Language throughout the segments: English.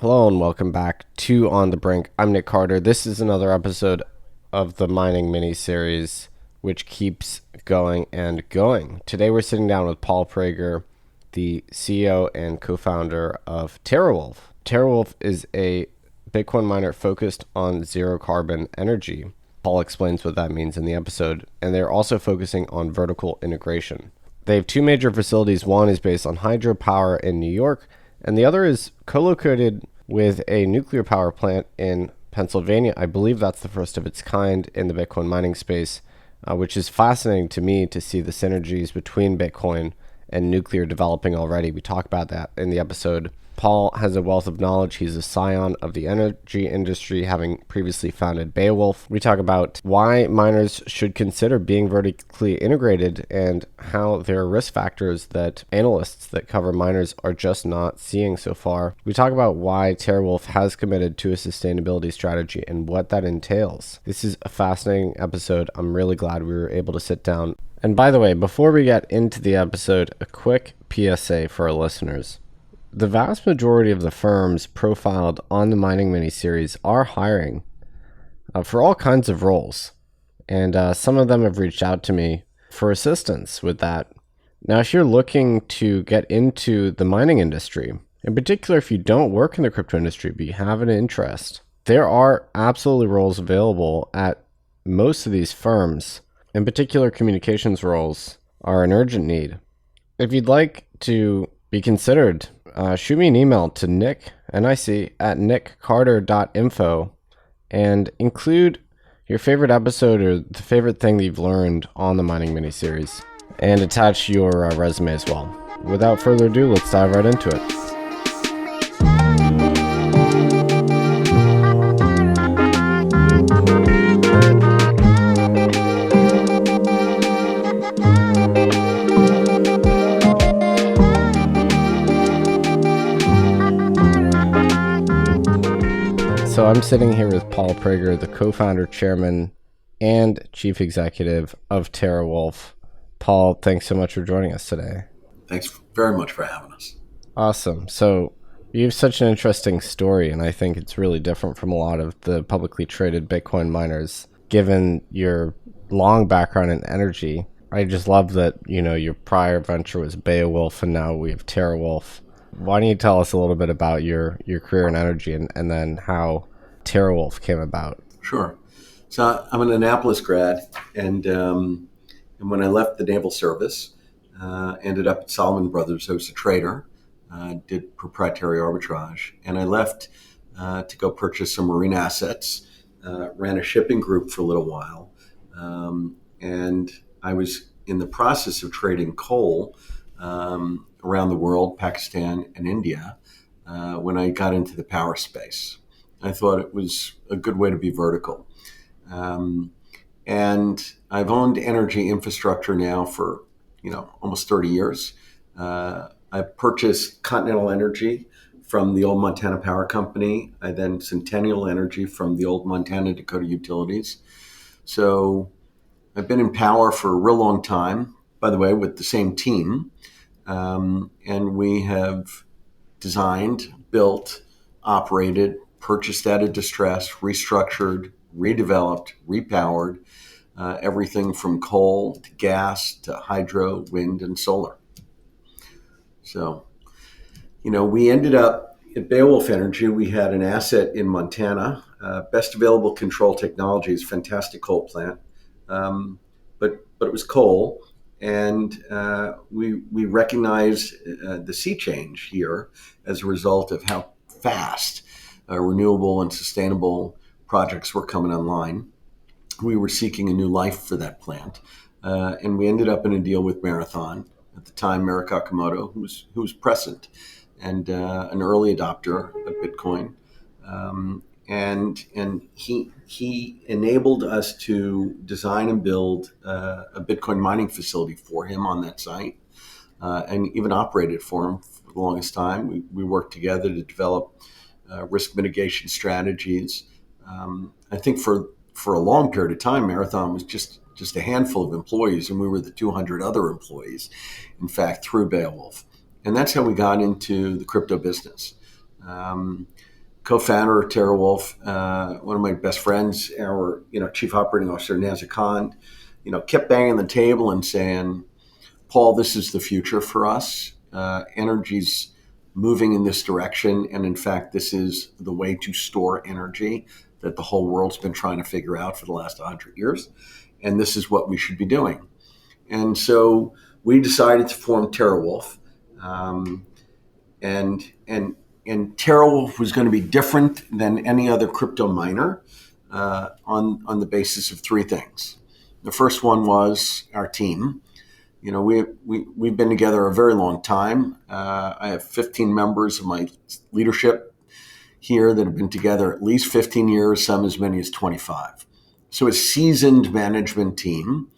Hello and welcome back to On the Brink. I'm Nick Carter. This is another episode of the mining mini-series, which keeps going and going. Today we're sitting down with Paul Prager, the CEO and co-founder of TeraWulf. TeraWulf is a Bitcoin miner focused on zero carbon energy. Paul explains what that means in the episode, and they're also focusing on vertical integration. They have two major facilities. One is based on hydropower in New York, and the other is co-located with a nuclear power plant in Pennsylvania. I believe that's the first of its kind in the Bitcoin mining space, which is fascinating to me to see the synergies between Bitcoin and nuclear developing already. We talk about that in the episode. Paul has a wealth of knowledge. He's a scion of the energy industry, having previously founded Beowulf. We talk about why miners should consider being vertically integrated and how there are risk factors that analysts that cover miners are just not seeing so far. We talk about why TeraWulf has committed to a sustainability strategy and what that entails. This is a fascinating episode. I'm really glad we were able to sit down. And by the way, before we get into the episode, a quick PSA for our listeners. The vast majority of the firms profiled on the mining mini-series are hiring for all kinds of roles. And some of them have reached out to me for assistance with that. Now, if you're looking to get into the mining industry, in particular, if you don't work in the crypto industry, but you have an interest, there are absolutely roles available at most of these firms. In particular, communications roles are an urgent need. If you'd like to be considered, shoot me an email to Nick, N-I-C, at nickcarter.info and include your favorite episode or the favorite thing that you've learned on the mining mini-series and attach your resume as well. Without further ado, let's dive right into it. So I'm sitting here with Paul Prager, the co-founder, chairman, and chief executive of TeraWulf. Paul, thanks so much for joining us today. Thanks very much for having us. Awesome. So you have such an interesting story, and I think it's really different from a lot of the publicly traded Bitcoin miners, given your long background in energy. I just love that, your prior venture was Beowulf, and now we have TeraWulf. Why don't you tell us a little bit about your career in energy and then how TeraWulf came about? Sure. So I'm an Annapolis grad, and when I left the naval service, ended up at Salomon Brothers. I was a trader, did proprietary arbitrage, and I left to go purchase some marine assets, ran a shipping group for a little while, and I was in the process of trading coal around the world, Pakistan and India, when I got into the power space. I thought it was a good way to be vertical. And I've owned energy infrastructure now for, almost 30 years. I purchased Continental Energy from the old Montana Power Company. I then Centennial Energy from the old Montana Dakota Utilities. So I've been in power for a real long time, by the way, with the same team. And we have designed, built, operated, purchased out of distress, restructured, redeveloped, repowered, everything from coal to gas to hydro, wind, and solar. So, we ended up at Beowulf Energy. We had an asset in Montana, best available control technologies, fantastic coal plant, but it was coal. And we recognize the sea change here as a result of how fast renewable and sustainable projects were coming online. We were seeking a new life for that plant. And we ended up in a deal with Marathon, at the time Merrick Okamoto, who was present and an early adopter of Bitcoin. And he enabled us to design and build a Bitcoin mining facility for him on that site, and even operated for him for the longest time. We worked together to develop risk mitigation strategies. I think for a long period of time, Marathon was just a handful of employees, and we were the 200 other employees, in fact, through Beowulf. And that's how we got into the crypto business. Co-founder of TeraWulf, one of my best friends, our chief operating officer Nazir Khan, kept banging the table and saying, "Paul, this is the future for us. Energy's moving in this direction, and in fact, this is the way to store energy that the whole world's been trying to figure out for the last 100 years, and this is what we should be doing." And so we decided to form TeraWulf, and TeraWulf was going to be different than any other crypto miner on the basis of three things. The first one was our team. We've been together a very long time. I have 15 members of my leadership here that have been together at least 15 years, some as many as 25. So a seasoned management team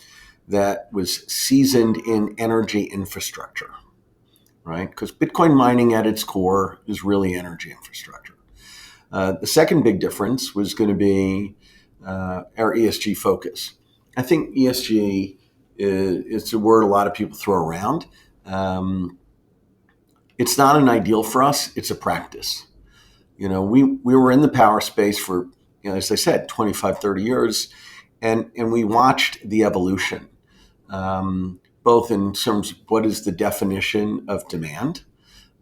that was seasoned in energy infrastructure, right? Because Bitcoin mining at its core is really energy infrastructure. The second big difference was going to be our ESG focus. I think ESG is a word a lot of people throw around. It's not an ideal for us. It's a practice. We were in the power space for, as I said, 25, 30 years, and we watched the evolution, both in terms of what is the definition of demand,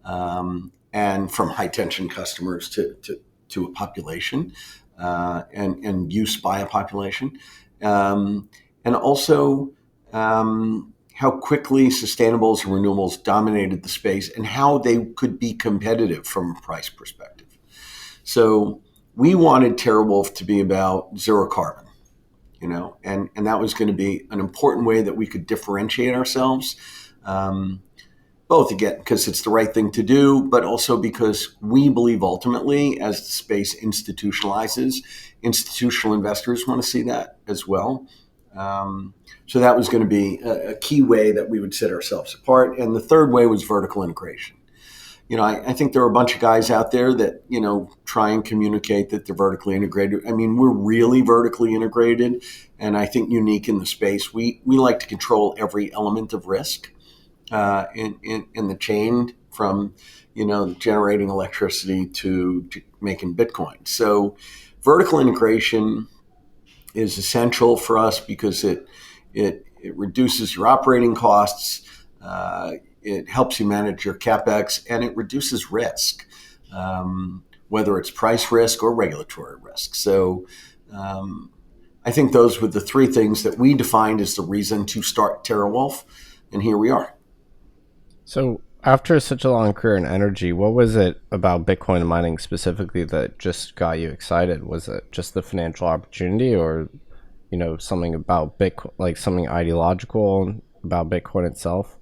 and from high tension customers to a population, and use by a population, and also how quickly sustainables and renewables dominated the space and how they could be competitive from a price perspective. So we wanted TeraWulf to be about zero carbon, and that was going to be an important way that we could differentiate ourselves, both again, because it's the right thing to do, but also because we believe ultimately as the space institutionalizes, institutional investors want to see that as well. So that was going to be a key way that we would set ourselves apart. And the third way was vertical integration. I think there are a bunch of guys out there that, try and communicate that they're vertically integrated. I mean, we're really vertically integrated, and I think unique in the space. We like to control every element of risk in the chain, from, generating electricity to making Bitcoin. So vertical integration is essential for us because it reduces your operating costs, it helps you manage your capex, and it reduces risk, whether it's price risk or regulatory risk. So I think those were the three things that we defined as the reason to start TeraWulf, and here we are. So after such a long career in energy, what was it about Bitcoin mining specifically that just got you excited? Was it just the financial opportunity, or something about Bitcoin, like something ideological about Bitcoin itself?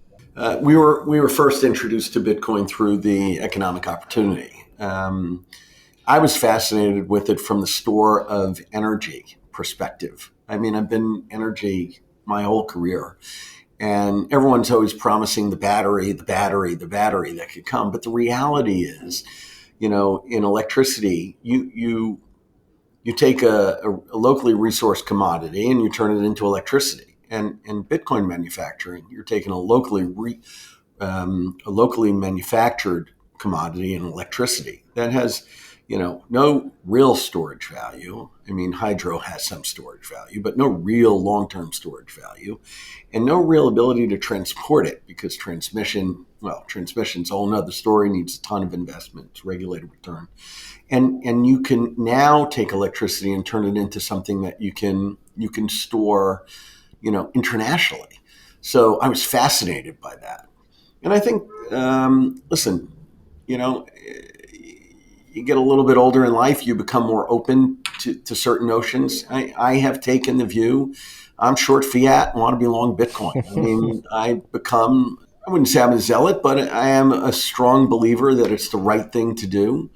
We were first introduced to Bitcoin through the economic opportunity. I was fascinated with it from the store of energy perspective. I mean, I've been energy my whole career, and everyone's always promising the battery that could come. But the reality is, in electricity, you take a locally resourced commodity and you turn it into electricity. And in Bitcoin manufacturing, you're taking a locally manufactured commodity and electricity that has, no real storage value. I mean, hydro has some storage value, but no real long-term storage value, and no real ability to transport it, because transmission's a whole nother story, needs a ton of investment, it's regulated return. And you can now take electricity and turn it into something that you can store, internationally. So I was fascinated by that. And I think, listen, you get a little bit older in life, you become more open to certain notions. I have taken the view, I'm short fiat and want to be long Bitcoin. I mean, I wouldn't say I'm a zealot, but I am a strong believer that it's the right thing to do.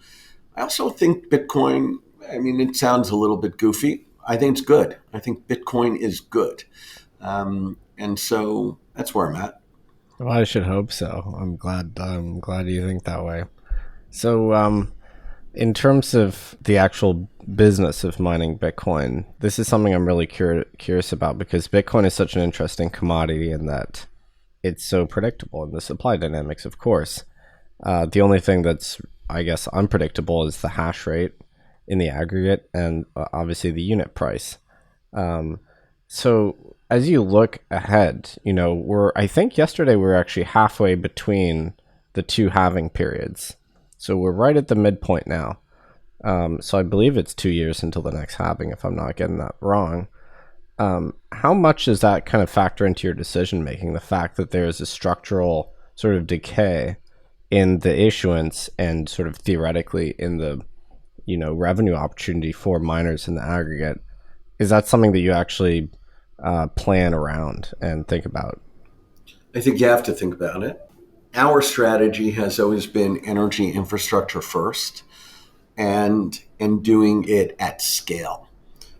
I also think Bitcoin, it sounds a little bit goofy. I think it's good. I think Bitcoin is good. And so that's where I'm at. Well, I should hope so. I'm glad you think that way. So, in terms of the actual business of mining Bitcoin, this is something I'm really curious about, because Bitcoin is such an interesting commodity in that it's so predictable in the supply dynamics, of course. The only thing that's, I guess, unpredictable is the hash rate in the aggregate and obviously the unit price. Um, so as you look ahead, I think yesterday we were actually halfway between the two halving periods. So we're right at the midpoint now. So I believe it's 2 years until the next halving, if I'm not getting that wrong. How much does that kind of factor into your decision making? The fact that there is a structural sort of decay in the issuance and sort of theoretically in the revenue opportunity for miners in the aggregate. Is that something that you actually plan around and think about? I think you have to think about it. Our strategy has always been energy infrastructure first, and doing it at scale.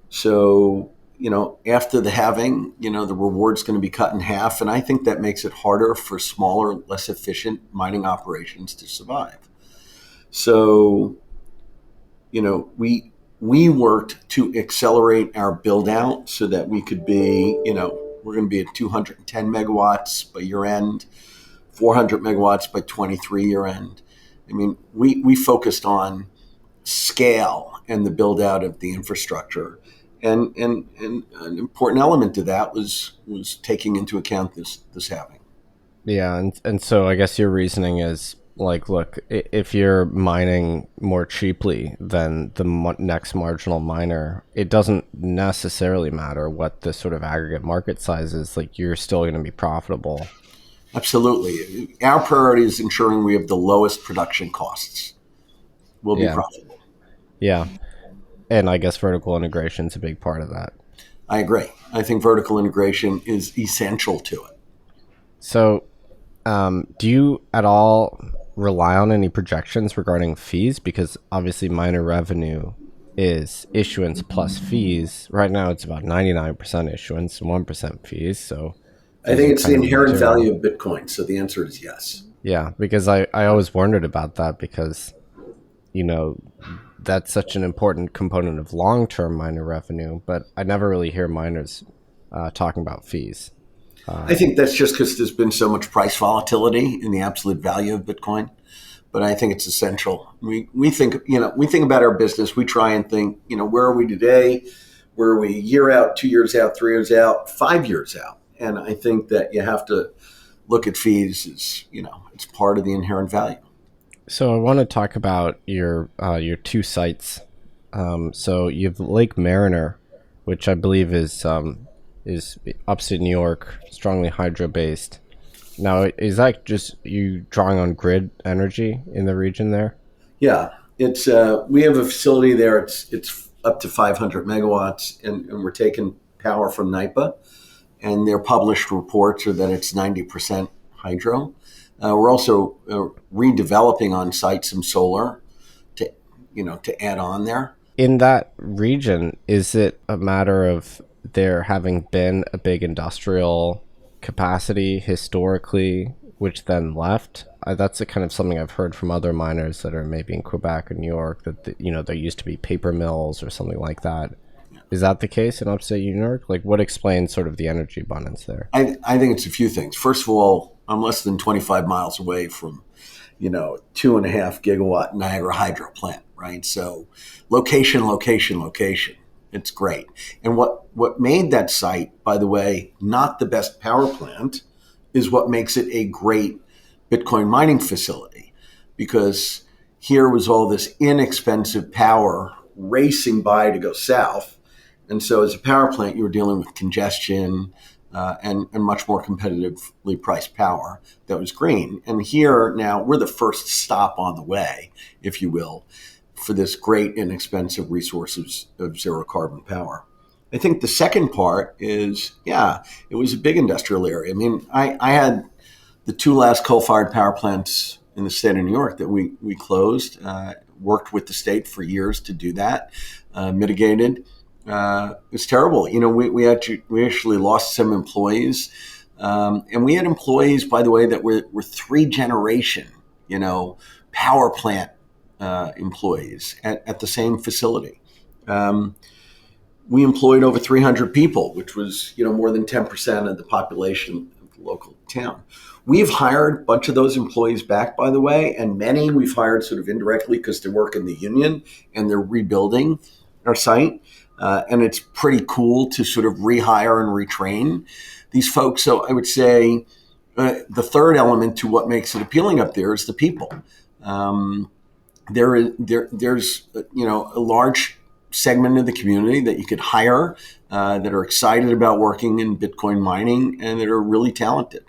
So, after the halving, the reward's going to be cut in half. And I think that makes it harder for smaller, less efficient mining operations to survive. So, we worked to accelerate our build out so that we could be, we're going to be at 210 megawatts by year end, 400 megawatts by 23 year end. I mean, we focused on scale and the build out of the infrastructure. And an important element to that was taking into account this halving. Yeah, and so I guess your reasoning is like, look, if you're mining more cheaply than the next marginal miner, it doesn't necessarily matter what the sort of aggregate market size is. Like, you're still going to be profitable. Absolutely. Our priority is ensuring we have the lowest production costs. We'll be Yeah, profitable. yeah, and I guess vertical integration is a big part of that. I agree. I think vertical integration is essential to it. So, do you at all rely on any projections regarding fees? Because obviously, miner revenue is issuance plus fees. Right now, it's about 99% issuance and 1% fees. So, I fees think are it's the kind of inherent immaterial. value of Bitcoin. So the answer is yes. Yeah, because I always wondered about that because, you know, that's such an important component of long term miner revenue, but I never really hear miners talking about fees. I think that's just because there's been so much price volatility in the absolute value of Bitcoin. But I think it's essential. We think, we think about our business. We try and think, where are we today? Where are we a year out, 2 years out, 3 years out, 5 years out? And I think that you have to look at fees as, it's part of the inherent value. So I want to talk about your two sites. So you have Lake Mariner, which I believe is upstate New York, strongly hydro based. Now, is that just you drawing on grid energy in the region there? Yeah, it's we have a facility there. It's up to 500 megawatts, and we're taking power from NIPA, and their published reports are that it's 90% hydro. We're also redeveloping on site some solar to to add on there. In that region, is it a matter of there having been a big industrial capacity historically, which then left? That's a kind of something I've heard from other miners that are maybe in Quebec or New York that there used to be paper mills or something like that. Is that the case in upstate New York? Like, what explains sort of the energy abundance there? I think it's a few things. First of all, I'm less than 25 miles away from 2.5 gigawatt Niagara hydro plant, right? So location, location, location. It's great. And what made that site, by the way, not the best power plant, is what makes it a great Bitcoin mining facility. Because here was all this inexpensive power racing by to go south. And so as a power plant, you were dealing with congestion, and much more competitively priced power that was green. And here now we're the first stop on the way, if you will, for this great inexpensive resource of zero carbon power. I think the second part is, yeah, it was a big industrial area. I mean, I had the two last coal-fired power plants in the state of New York that we closed, worked with the state for years to do that, mitigated. It's terrible. We actually lost some employees, and we had employees, by the way, that were three generation, power plant employees at the same facility. We employed over 300 people, which was more than 10% of the population local town. We've hired a bunch of those employees back, by the way, and many we've hired sort of indirectly because they work in the union and they're rebuilding our site. And it's pretty cool to sort of rehire and retrain these folks. So I would say the third element to what makes it appealing up there is the people. There's a large segment of the community that you could hire that are excited about working in Bitcoin mining and that are really talented.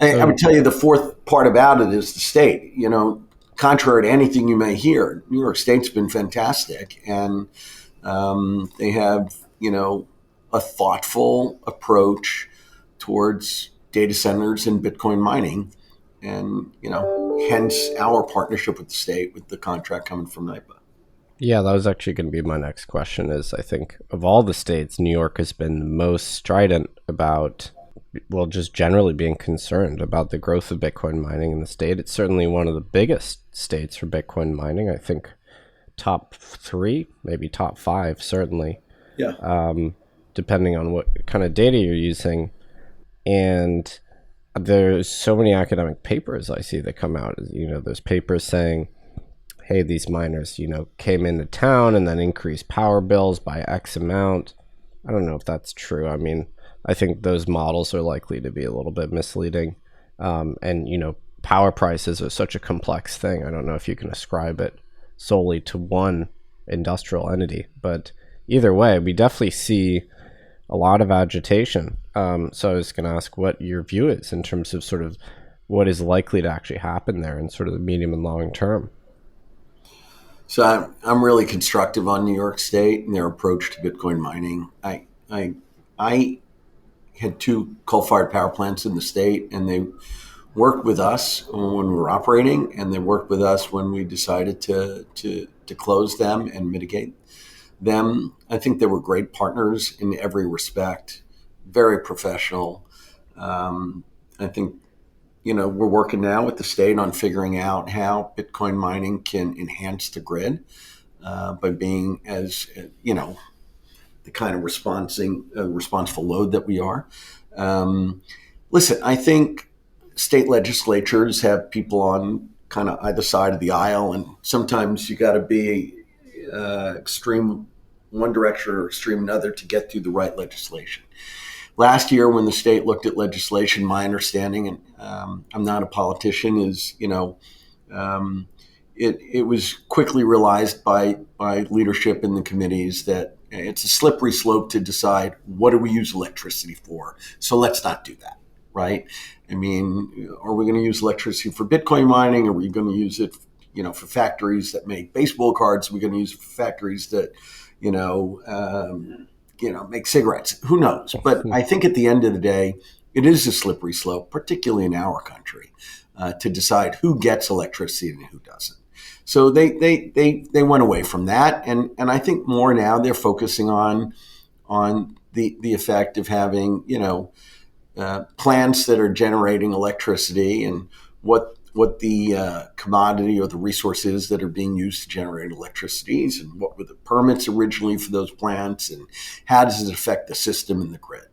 I would tell you the fourth part about it is the state. Contrary to anything you may hear, New York State's been fantastic, and they have a thoughtful approach towards data centers and Bitcoin mining, and hence our partnership with the state with the contract coming from NIPA. Yeah, that was actually going to be my next question. Is I think of all the states, New York has been the most strident about, well, just generally being concerned about the growth of Bitcoin mining in the state. It's certainly one of the biggest states for Bitcoin mining. I think top 3, maybe top 5, certainly. Yeah. Depending on what kind of data you're using. And there's so many academic papers I see that come out. There's papers saying, hey, these miners, came into town and then increased power bills by X amount. I don't know if that's true. I mean, I think those models are likely to be a little bit misleading. And power prices are such a complex thing. I don't know if you can ascribe it solely to one industrial entity. But either way, we definitely see a lot of agitation. So I was going to ask what your view is in terms of sort of what is likely to actually happen there in sort of the medium and long term. So I'm really constructive on New York State and their approach to Bitcoin mining. I had 2 coal-fired power plants in the state, and they worked with us when we were operating, and they worked with us when we decided to close them and mitigate them. I think they were great partners in every respect, very professional. I think we're working now with the state on figuring out how Bitcoin mining can enhance the grid by being as the kind of responsible load that we are. Listen, I think state legislatures have people on kind of either side of the aisle, and sometimes you got to be extreme one direction or extreme another to get through the right legislation. Last year, when the state looked at legislation, my understanding, and I'm not a politician, is it was quickly realized by leadership in the committees that it's a slippery slope to decide what do we use electricity for. So let's not do that, right? I mean, are we going to use electricity for Bitcoin mining? Are we going to use it, for factories that make baseball cards? Are we going to use it for factories that, make cigarettes? Who knows? But I think at the end of the day, it is a slippery slope, particularly in our country, to decide who gets electricity and who doesn't. So they went away from that, and I think more now they're focusing on the effect of having plants that are generating electricity and what the commodity or the resource is that are being used to generate electricities, and what were the permits originally for those plants, and how does it affect the system and the grid.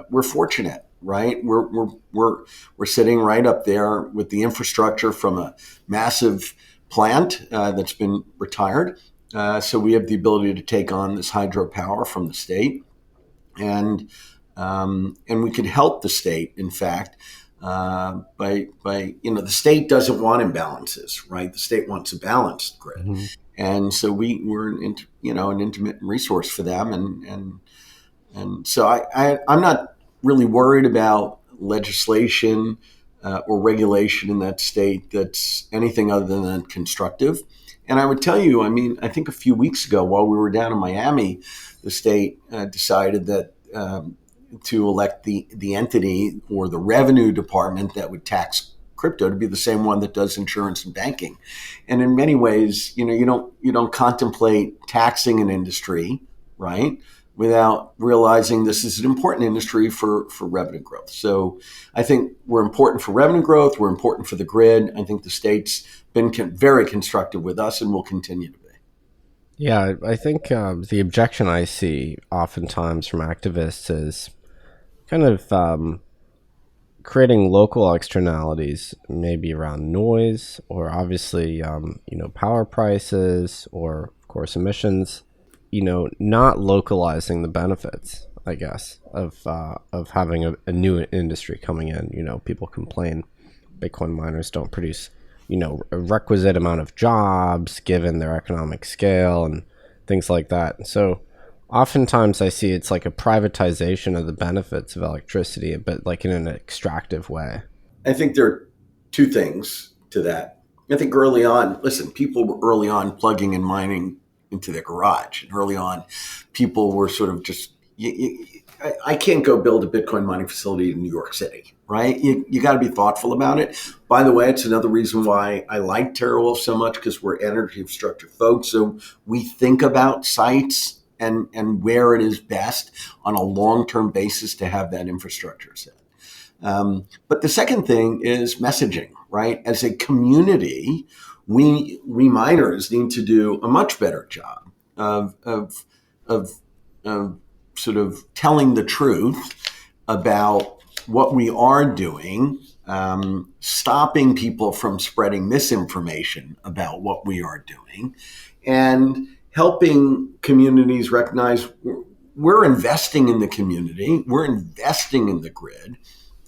We're fortunate, right? We're sitting right up there with the infrastructure from a massive plant that's been retired. So we have the ability to take on this hydropower from the state, and we could help the state, in fact, by the state doesn't want imbalances, right? The state wants a balanced grid, mm-hmm. And so we're an intermittent resource for them, and so I'm not really worried about legislation or regulation in that state that's anything other than constructive. And I would tell you, I think a few weeks ago while we were down in Miami, the state decided that to elect the entity or the revenue department that would tax crypto to be the same one that does insurance and banking. And in many ways, you don't contemplate taxing an industry, right, without realizing this is an important industry for revenue growth. So I think we're important for revenue growth. We're important for the grid. I think the state's been very constructive with us and will continue to be. Yeah, I think the objection I see oftentimes from activists is kind of creating local externalities, maybe around noise or obviously, power prices or, of course, emissions. Not localizing the benefits, I guess, of having a new industry coming in. People complain Bitcoin miners don't produce, a requisite amount of jobs given their economic scale and things like that. So oftentimes I see it's like a privatization of the benefits of electricity, but like in an extractive way. I think there are two things to that. I think early on, listen, people were early on plugging and mining into their garage. And early on, people were sort of just, I can't go build a Bitcoin mining facility in New York City, right? You got to be thoughtful about it. By the way, it's another reason why I like TeraWulf so much, because we're energy infrastructure folks. So we think about sites and where it is best on a long-term basis to have that infrastructure set. But the second thing is messaging, right? As a community, we miners need to do a much better job of sort of telling the truth about what we are doing, stopping people from spreading misinformation about what we are doing, and helping communities recognize we're investing in the community, we're investing in the grid.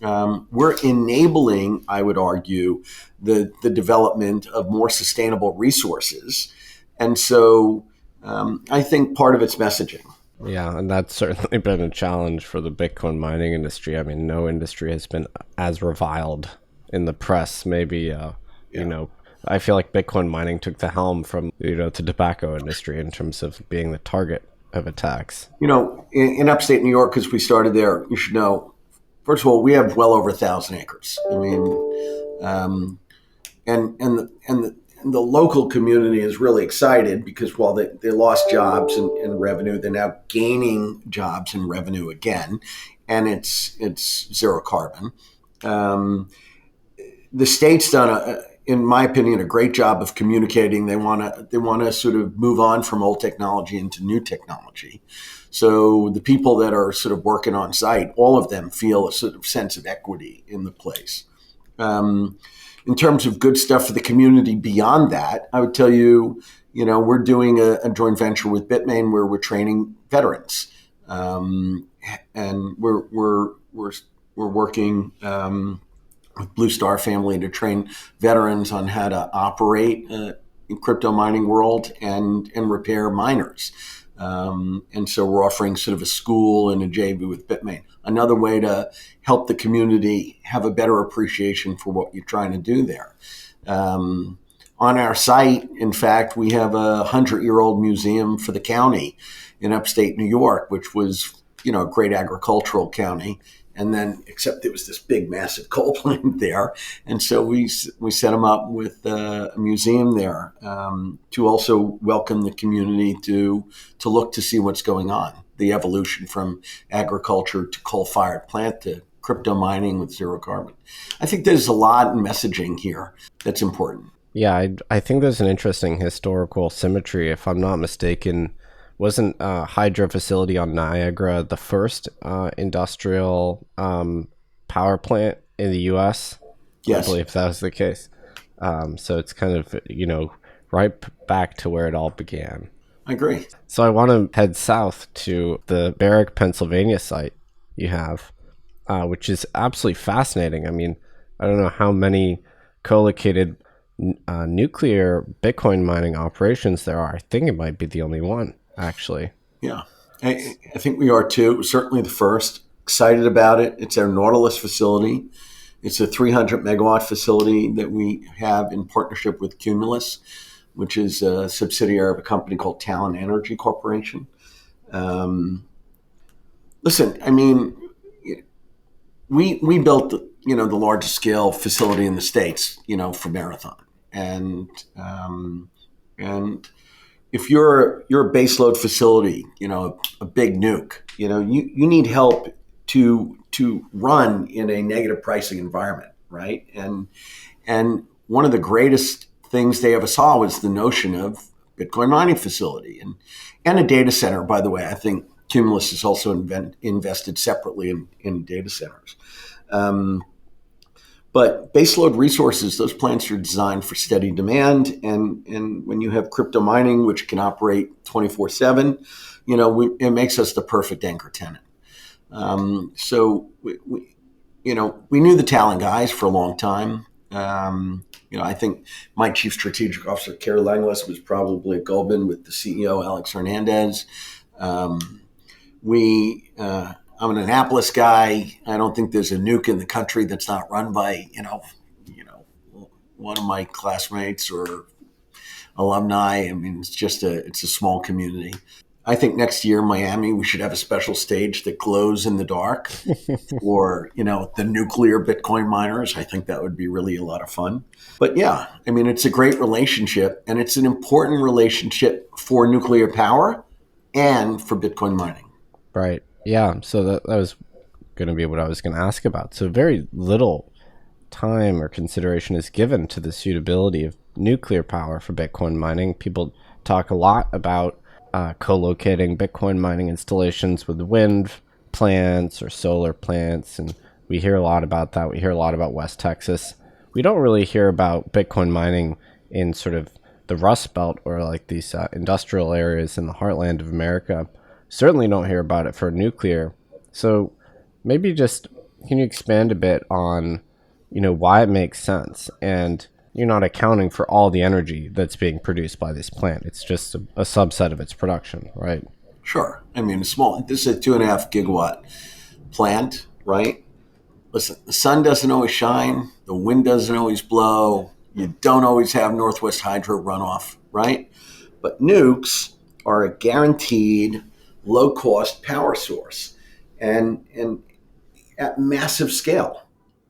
We're enabling, I would argue, the development of more sustainable resources. And so I think part of it's messaging. Yeah, and that's certainly been a challenge for the Bitcoin mining industry. I mean, no industry has been as reviled in the press. Maybe, I feel like Bitcoin mining took the helm from, the tobacco industry in terms of being the target of attacks. In upstate New York, because we started there, you should know, first of all, we have well over 1,000 acres. I mean, and the local community is really excited because while they lost jobs and revenue, they're now gaining jobs and revenue again, and it's zero carbon. The state's done, in my opinion, a great job of communicating. They want to sort of move on from old technology into new technology. So the people that are sort of working on site, all of them feel a sort of sense of equity in the place. In terms of good stuff for the community beyond that, I would tell you, we're doing a joint venture with Bitmain where we're training veterans, and we're working with Blue Star Family to train veterans on how to operate in crypto mining world and repair miners. And so we're offering sort of a school and a JV with Bitmain. Another way to help the community have a better appreciation for what you're trying to do there. On our site, in fact, we have a 100-year-old museum for the county in upstate New York, which was, a great agricultural county. And then, except there was this big, massive coal plant there. And so we set them up with a museum there to also welcome the community to look to see what's going on, the evolution from agriculture to coal-fired plant to crypto mining with zero carbon. I think there's a lot in messaging here that's important. Yeah, I think there's an interesting historical symmetry. If I'm not mistaken, wasn't a hydro facility on Niagara the first industrial power plant in the U.S.? Yes. I believe that was the case. So it's kind of, right back to where it all began. I agree. So I want to head south to the Barrick, Pennsylvania site you have, which is absolutely fascinating. I mean, I don't know how many co-located nuclear Bitcoin mining operations there are. I think it might be the only one, actually. Yeah, I think we are too. Certainly the first. Excited about it. It's our Nautilus facility. It's a 300 megawatt facility that we have in partnership with Cumulus, which is a subsidiary of a company called Talon Energy Corporation. Listen, I mean, we built the largest scale facility in the States, for Marathon, and if you're a baseload facility, a big nuke, you need help to run in a negative pricing environment, right? And one of the greatest things they ever saw was the notion of Bitcoin mining facility and a data center. By the way, I think Cumulus has also invested separately in data centers. But baseload resources, those plants are designed for steady demand. And when you have crypto mining, which can operate 24/7, it makes us the perfect anchor tenant. So we knew the Talon guys for a long time. I think my chief strategic officer, Kerry Langlis, was probably at Goldman with the CEO, Alex Hernandez. I'm an Annapolis guy. I don't think there's a nuke in the country that's not run by, one of my classmates or alumni. I mean, it's a small community. I think next year, Miami, we should have a special stage that glows in the dark for, the nuclear Bitcoin miners. I think that would be really a lot of fun. But yeah, I mean, it's a great relationship, and it's an important relationship for nuclear power and for Bitcoin mining. Right. Yeah. So that was going to be what I was going to ask about. So very little time or consideration is given to the suitability of nuclear power for Bitcoin mining. People talk a lot about co-locating Bitcoin mining installations with wind plants or solar plants, and we hear a lot about that. We hear a lot about West Texas. We don't really hear about Bitcoin mining in sort of the Rust Belt or like these industrial areas in the heartland of America. Certainly don't hear about it for nuclear. So maybe just can you expand a bit on, why it makes sense? And you're not accounting for all the energy that's being produced by this plant. It's just a subset of its production, right? Sure. I mean, this is a 2.5 gigawatt plant, right? Listen, the sun doesn't always shine. The wind doesn't always blow. You don't always have Northwest Hydro runoff, right? But nukes are a guaranteed low-cost power source and at massive scale,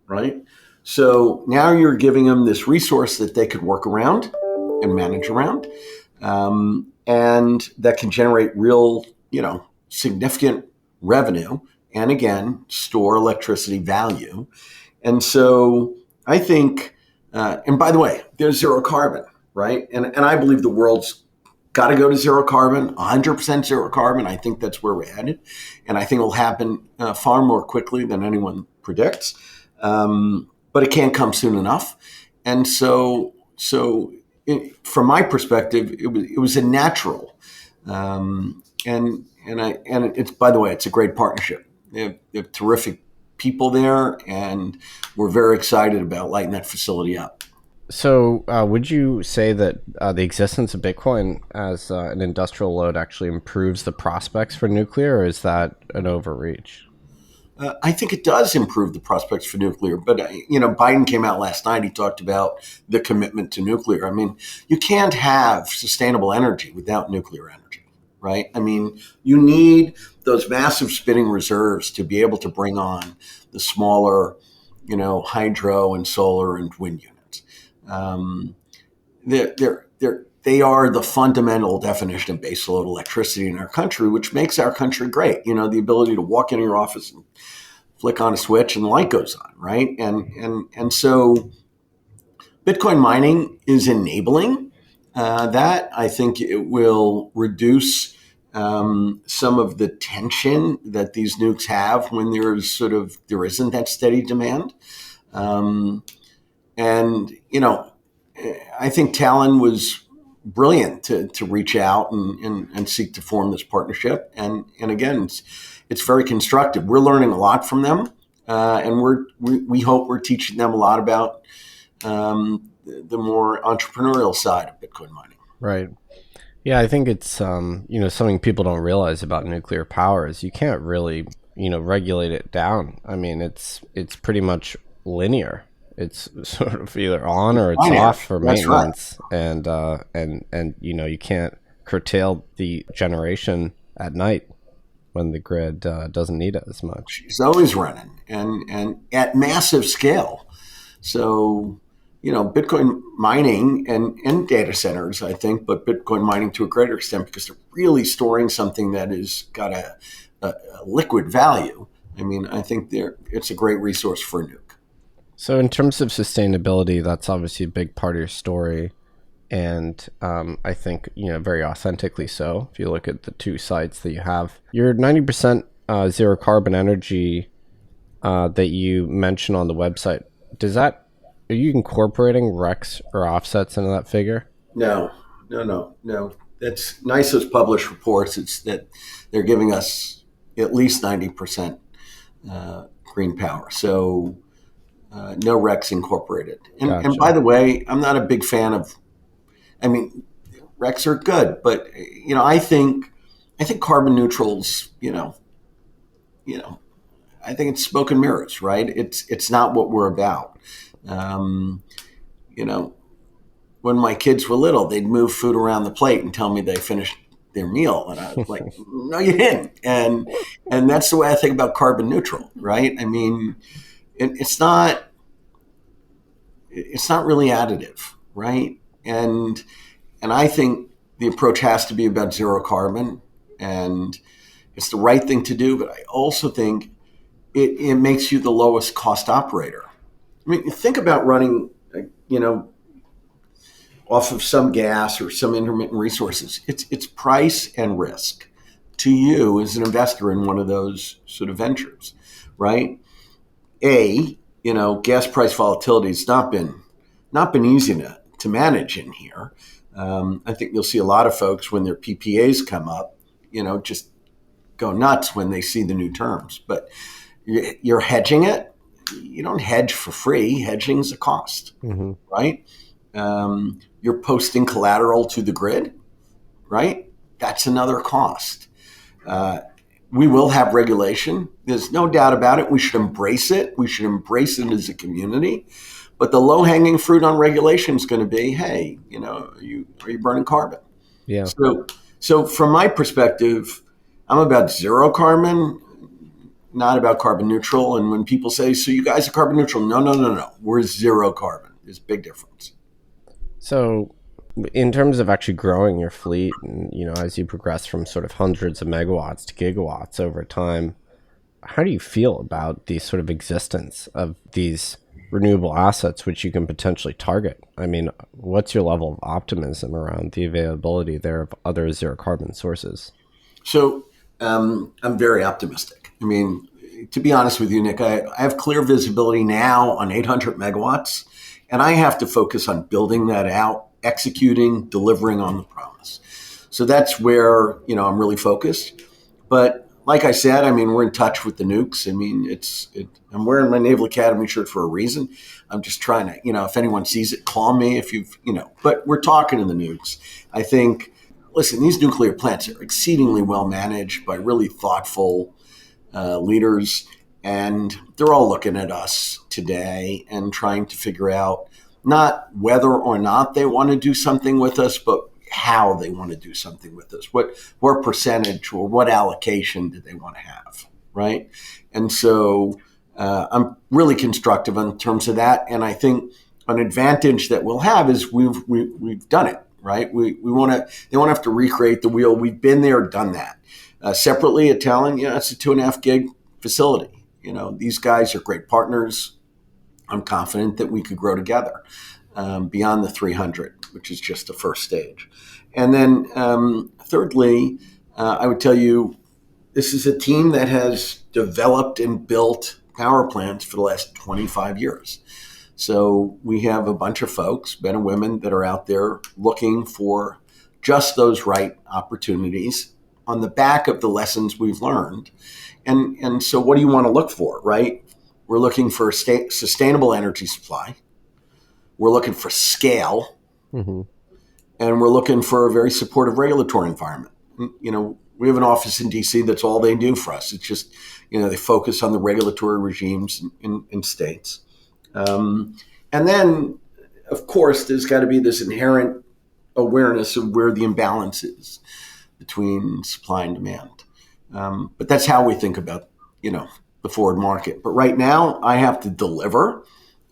right? So now you're giving them this resource that they could work around and manage around, and that can generate real, significant revenue, and again, store electricity value. And so I think, and by the way, there's zero carbon, right? And I believe the world's got to go to zero carbon, 100% zero carbon. I think that's where we're headed. And I think it'll happen far more quickly than anyone predicts. But it can't come soon enough. And so from my perspective, it was a natural. And it's, by the way, it's a great partnership. They have terrific people there, and we're very excited about lighting that facility up. So would you say that the existence of Bitcoin as an industrial load actually improves the prospects for nuclear, or is that an overreach? I think it does improve the prospects for nuclear. But, Biden came out last night. He talked about the commitment to nuclear. I mean, you can't have sustainable energy without nuclear energy, right? I mean, you need those massive spinning reserves to be able to bring on the smaller, hydro and solar and wind units. They are the fundamental definition of baseload electricity in our country, which makes our country great. The ability to walk into your office and flick on a switch and the light goes on, right? And so Bitcoin mining is enabling that. I think it will reduce some of the tension that these nukes have when there isn't that steady demand. I think Talon was brilliant to reach out and seek to form this partnership. And again, it's very constructive. We're learning a lot from them, and we hope we're teaching them a lot about the more entrepreneurial side of Bitcoin mining. Right. Yeah, I think it's something people don't realize about nuclear power is you can't really regulate it down. I mean, it's pretty much linear. It's sort of either on or it's off for maintenance. Right. And you can't curtail the generation at night when the grid doesn't need it as much. It's always running and at massive scale. So, Bitcoin mining and data centers, I think, but Bitcoin mining to a greater extent because they're really storing something that has got a liquid value. I mean, I think it's a great resource for a nuke. So in terms of sustainability, that's obviously a big part of your story. And I think, very authentically so. If you look at the two sites that you have, your 90% zero carbon energy that you mention on the website, does that, are you incorporating RECs or offsets into that figure? No, no. That's NICE's published reports. It's that they're giving us at least 90% green power. So no RECs incorporated. And by Gotcha. the way, I'm not a big fan of. I mean, RECs are good, but I think carbon neutrals. You know, I think it's smoke and mirrors, right? It's not what we're about. Um, you know, when my kids were little, they'd move food around the plate and tell me they finished their meal, and I was like, "No, you didn't." And that's the way I think about carbon neutral, right? I mean, it's not really additive, right? And I think the approach has to be about zero carbon, and it's the right thing to do. But I also think it makes you the lowest cost operator. I mean, think about running, you know, off of some gas or some intermittent resources. It's price and risk to you as an investor in one of those sort of ventures, right? Gas price volatility has not been easy to manage in here. I think you'll see a lot of folks when their PPAs come up, just go nuts when they see the new terms. But you're hedging it. You don't hedge for free. Hedging's a cost, Hmm. right? You're posting collateral to the grid, right? That's another cost. Uh, we will have regulation. There's no doubt about it. We should embrace it. We should embrace it as a community. But the low hanging fruit on regulation is going to be, hey, are you burning carbon? Yeah. So from my perspective, I'm about zero carbon, not about carbon neutral. And when people say, so you guys are carbon neutral, no, we're zero carbon. There's a big difference. So, in terms of actually growing your fleet, and as you progress from sort of hundreds of megawatts to gigawatts over time, how do you feel about the sort of existence of these renewable assets which you can potentially target? I mean, what's your level of optimism around the availability there of other zero carbon sources? So I'm very optimistic. I mean, to be honest with you, Nick, I have clear visibility now on 800 megawatts, and I have to focus on building that out, executing, delivering on the promise. So that's where, I'm really focused. But like I said, I mean, we're in touch with the nukes. I mean, I'm wearing my Naval Academy shirt for a reason. I'm just trying to, if anyone sees it, call me if but we're talking to the nukes. I think, listen, these nuclear plants are exceedingly well managed by really thoughtful leaders. And they're all looking at us today and trying to figure out not whether or not they want to do something with us, but how they want to do something with us. What percentage or what allocation do they want to have, right? And so I'm really constructive in terms of that. And I think an advantage that we'll have is we've done it, right? They won't have to recreate the wheel. We've been there, done that. Separately at Talon, it's a 2.5 gig facility. These guys are great partners. I'm confident that we could grow together beyond the 300, which is just the first stage. And then thirdly, I would tell you, this is a team that has developed and built power plants for the last 25 years. So we have a bunch of folks, men and women, that are out there looking for just those right opportunities on the back of the lessons we've learned. And so what do you want to look for, right? We're looking for sustainable energy supply. We're looking for scale. Hmm. And we're looking for a very supportive regulatory environment. We have an office in DC that's all they do for us. It's just, they focus on the regulatory regimes in states. And then, of course, there's got to be this inherent awareness of where the imbalance is between supply and demand. But that's how we think about, the forward market. But right now, I have to deliver.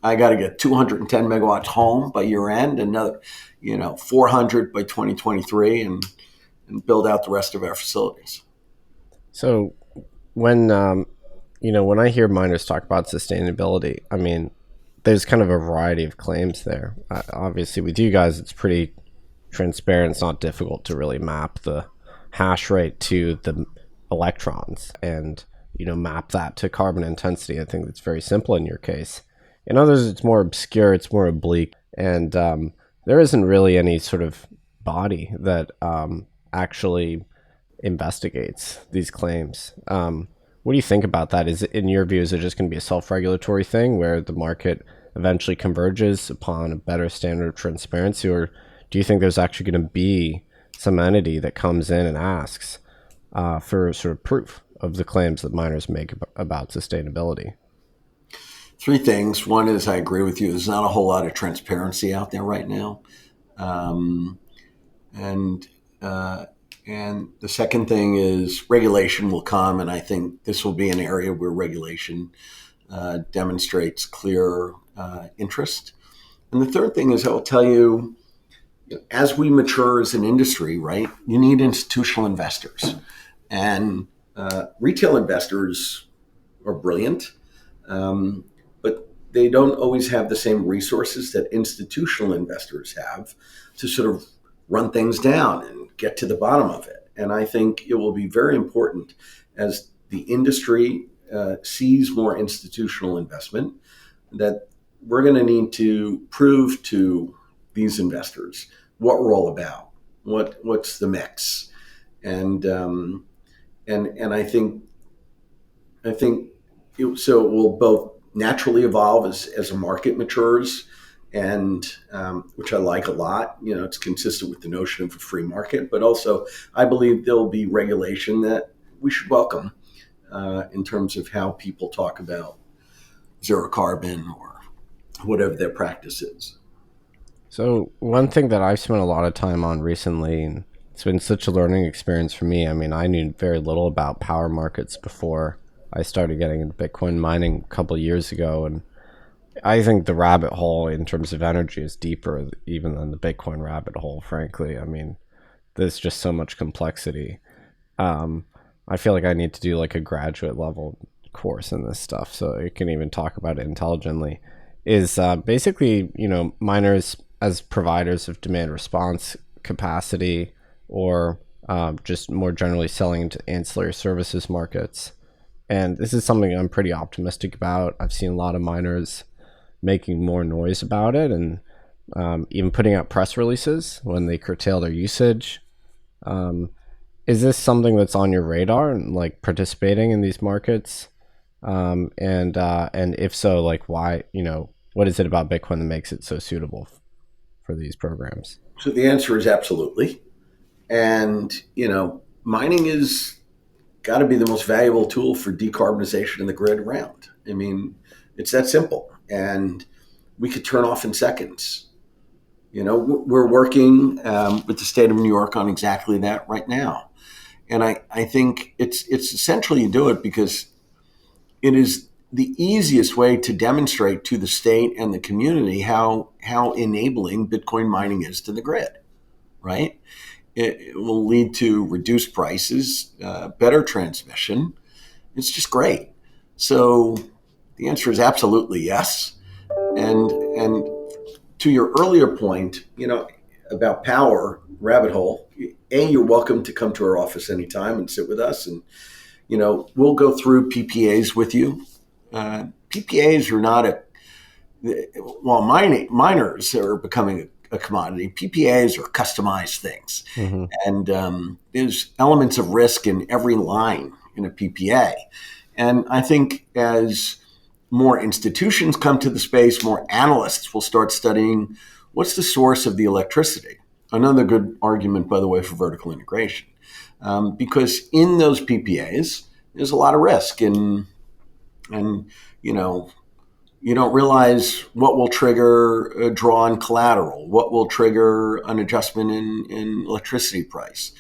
I got to get 210 megawatts home by year end, another, 400 by 2023, and build out the rest of our facilities. So, when when I hear miners talk about sustainability, I mean, there's kind of a variety of claims there. Obviously, with you guys, it's pretty transparent. It's not difficult to really map the hash rate to the electrons and map that to carbon intensity. I think that's very simple in your case. In others, it's more obscure, it's more oblique, and there isn't really any sort of body that actually investigates these claims. What do you think about that? Is it, in your view, is it just going to be a self-regulatory thing where the market eventually converges upon a better standard of transparency, or do you think there's actually going to be some entity that comes in and asks for sort of proof of the claims that miners make about sustainability? Three things. One is I agree with you. There's not a whole lot of transparency out there right now, um, and and the second thing is regulation will come, and I think this will be an area where regulation demonstrates clear interest. And the third thing is I will tell you, as we mature as an industry, right, you need institutional investors. And retail investors are brilliant, but they don't always have the same resources that institutional investors have to sort of run things down and get to the bottom of it. And I think it will be very important as the industry sees more institutional investment that we're going to need to prove to these investors what we're all about, what's the mix, and and I think so it will both naturally evolve as a market matures, and which I like a lot. It's consistent with the notion of a free market, but also I believe there'll be regulation that we should welcome in terms of how people talk about zero carbon or whatever their practice is. So one thing that I've spent a lot of time on recently, and it's been such a learning experience for me. I mean, I knew very little about power markets before I started getting into Bitcoin mining a couple of years ago, and I think the rabbit hole in terms of energy is deeper even than the Bitcoin rabbit hole, frankly. I mean, there's just so much complexity. Um, I feel like I need to do like a graduate level course in this stuff so I can even talk about it intelligently. Is basically, miners as providers of demand response capacity, or just more generally selling into ancillary services markets. And this is something I'm pretty optimistic about. I've seen a lot of miners making more noise about it, and even putting out press releases when they curtail their usage. Um, is this something that's on your radar, and like participating in these markets? And if so, like why? What is it about Bitcoin that makes it so suitable for these programs? So the answer is absolutely. And, mining is got to be the most valuable tool for decarbonization in the grid around. I mean, it's that simple. And we could turn off in seconds. We're working with the state of New York on exactly that right now. And I think it's essential you do it because it is the easiest way to demonstrate to the state and the community how enabling Bitcoin mining is to the grid, right? It will lead to reduced prices, better transmission. It's just great. So the answer is absolutely yes. And to your earlier point, about power rabbit hole, you're welcome to come to our office anytime and sit with us, and we'll go through PPAs with you. PPAs are not while miners are becoming a commodity. PPAs are customized things, Mm-hmm. and there's elements of risk in every line in a PPA. And I think as more institutions come to the space, more analysts will start studying what's the source of the electricity. Another good argument, by the way, for vertical integration, because in those PPAs, there's a lot of risk, and you don't realize what will trigger a draw on collateral, what will trigger an adjustment in electricity price,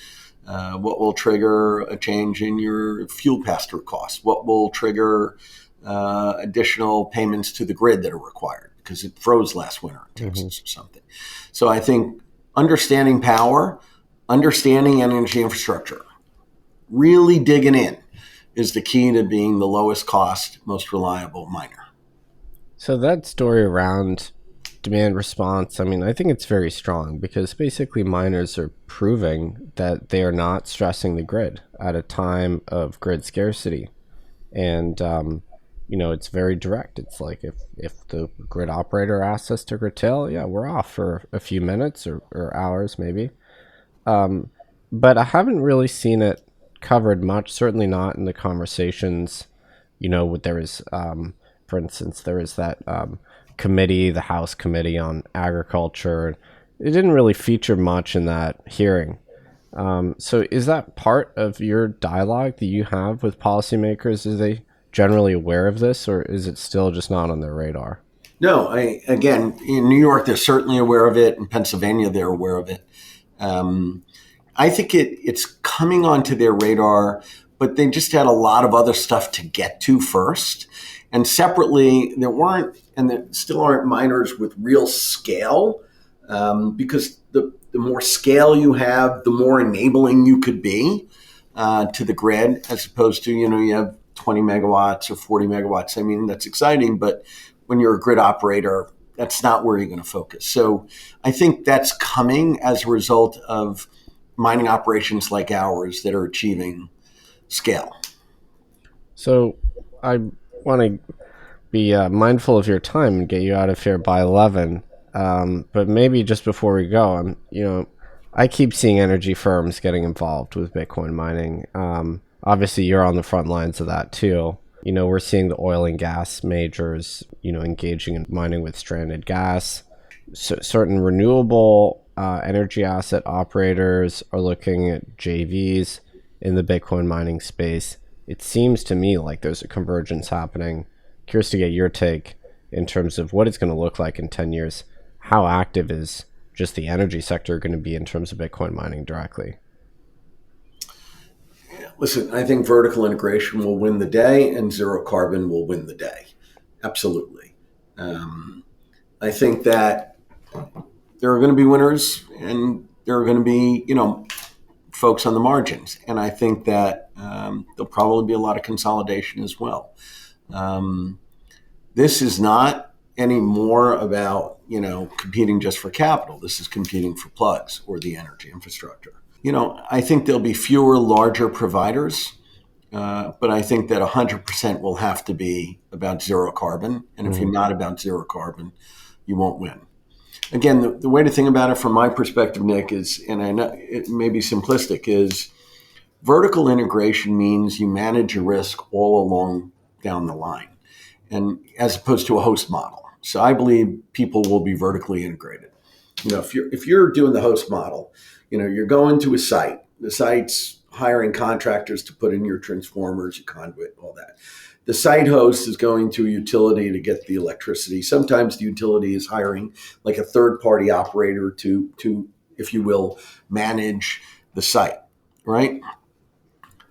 what will trigger a change in your fuel pass-through costs, what will trigger additional payments to the grid that are required because it froze last winter in Texas or something. So I think understanding power, understanding energy infrastructure, really digging in is the key to being the lowest cost, most reliable miner. So that story around demand response, I mean, I think it's very strong because basically miners are proving that they are not stressing the grid at a time of grid scarcity. And it's very direct. It's like if the grid operator asks us to curtail, yeah, we're off for a few minutes or hours maybe. Um, but I haven't really seen it covered much. Certainly not in the conversations. There is, for instance, there is that committee, the House Committee on Agriculture. It didn't really feature much in that hearing. So is that part of your dialogue that you have with policymakers? Are they generally aware of this, or is it still just not on their radar? No, again, in New York, they're certainly aware of it. In Pennsylvania, they're aware of it. Um, I think it's coming onto their radar, but they just had a lot of other stuff to get to first. And separately, there weren't, and there still aren't miners with real scale, because the more scale you have, the more enabling you could be to the grid, as opposed to, you have 20 megawatts or 40 megawatts. I mean, that's exciting, but when you're a grid operator, that's not where you're going to focus. So I think that's coming as a result of mining operations like ours that are achieving scale. So I want to be mindful of your time and get you out of here by 11. But maybe just before we go, I keep seeing energy firms getting involved with Bitcoin mining. Obviously, you're on the front lines of that too. We're seeing the oil and gas majors, engaging in mining with stranded gas. Certain renewable energy asset operators are looking at JVs in the Bitcoin mining space. It seems to me like there's a convergence happening. Curious to get your take in terms of what it's going to look like in 10 years. How active is just the energy sector going to be in terms of Bitcoin mining directly? Listen, I think vertical integration will win the day and zero carbon will win the day. Absolutely. I think that there are going to be winners and there are going to be, folks on the margins. And I think that there'll probably be a lot of consolidation as well. This is not any more about, competing just for capital. This is competing for plugs or the energy infrastructure. I think there'll be fewer larger providers, but I think that 100% will have to be about zero carbon. And if you're not about zero carbon, you won't win. Again, the way to think about it from my perspective, Nick, is, and I know it may be simplistic, is vertical integration means you manage your risk all along down the line, and as opposed to a host model. So I believe people will be vertically integrated. If you're doing the host model, you're going to a site. The site's hiring contractors to put in your transformers, your conduit, all that. The site host is going to a utility to get the electricity. Sometimes the utility is hiring like a third-party operator to, if you will, manage the site, right?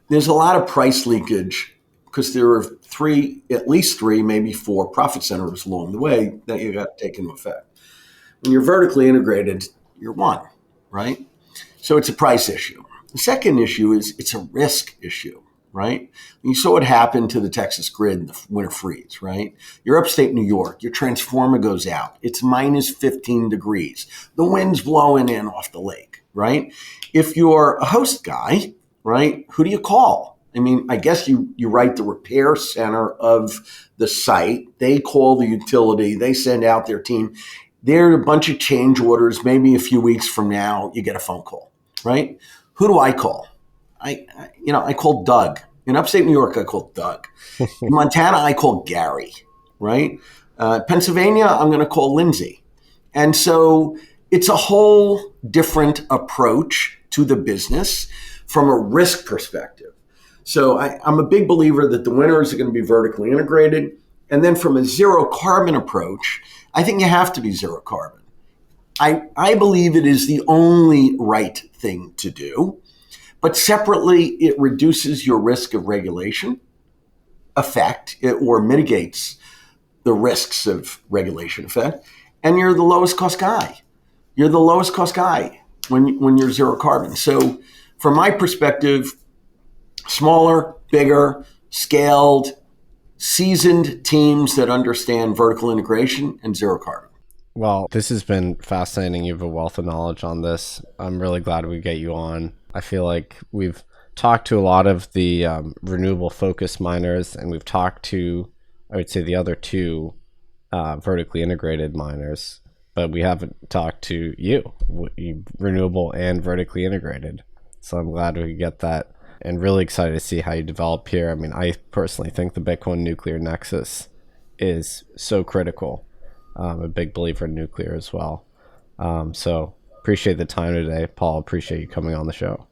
There's a lot of price leakage because there are at least three, maybe four profit centers along the way that you got to take into effect. When you're vertically integrated, you're one, right? So it's a price issue. The second issue is it's a risk issue, right? You saw what happened to the Texas grid in the winter freeze, right? You're upstate New York. Your transformer goes out. It's minus 15 degrees. The wind's blowing in off the lake, right? If you're a host guy, right, who do you call? I mean, I guess you write the repair center of the site. They call the utility. They send out their team. There are a bunch of change orders. Maybe a few weeks from now, you get a phone call, right? Who do I call? I call Doug. In upstate New York, I call Doug. In Montana, I call Gary, right? Pennsylvania, I'm going to call Lindsay. And so it's a whole different approach to the business from a risk perspective. So I'm a big believer that the winners are going to be vertically integrated. And then from a zero carbon approach, I think you have to be zero carbon. I believe it is the only right thing to do. But separately, it reduces your risk of regulation effect or mitigates the risks of regulation effect. And you're the lowest cost guy. You're the lowest cost guy when you're zero carbon. So from my perspective, smaller, bigger, scaled, seasoned teams that understand vertical integration and zero carbon. Well, this has been fascinating. You have a wealth of knowledge on this. I'm really glad we get you on. I feel like we've talked to a lot of the renewable focus miners, and we've talked to I would say the other two vertically integrated miners, but we haven't talked to you, renewable and vertically integrated. So I'm glad we could get that, and really excited to see how you develop here. I mean, I personally think the Bitcoin nuclear nexus is so critical. I'm a big believer in nuclear as well. So appreciate the time today, Paul. Appreciate you coming on the show.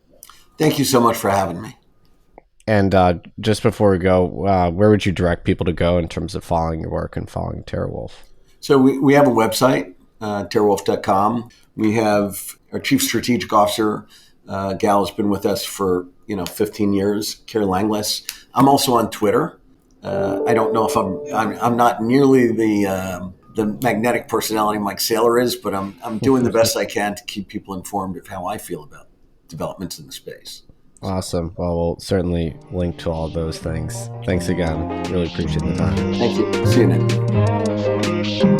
Thank you so much for having me. And just before we go, where would you direct people to go in terms of following your work and following TeraWulf? So we have a website, TeraWulf.com. We have our chief strategic officer, gal has been with us for 15 years, Carrie Langlis. I'm also on Twitter. I don't know if I'm not nearly the magnetic personality Mike Saylor is, but I'm doing the best I can to keep people informed of how I feel about developments in the space. Awesome. Well, we'll certainly link to all those things. Thanks again. Really appreciate the time. Thank you. See you, Nick.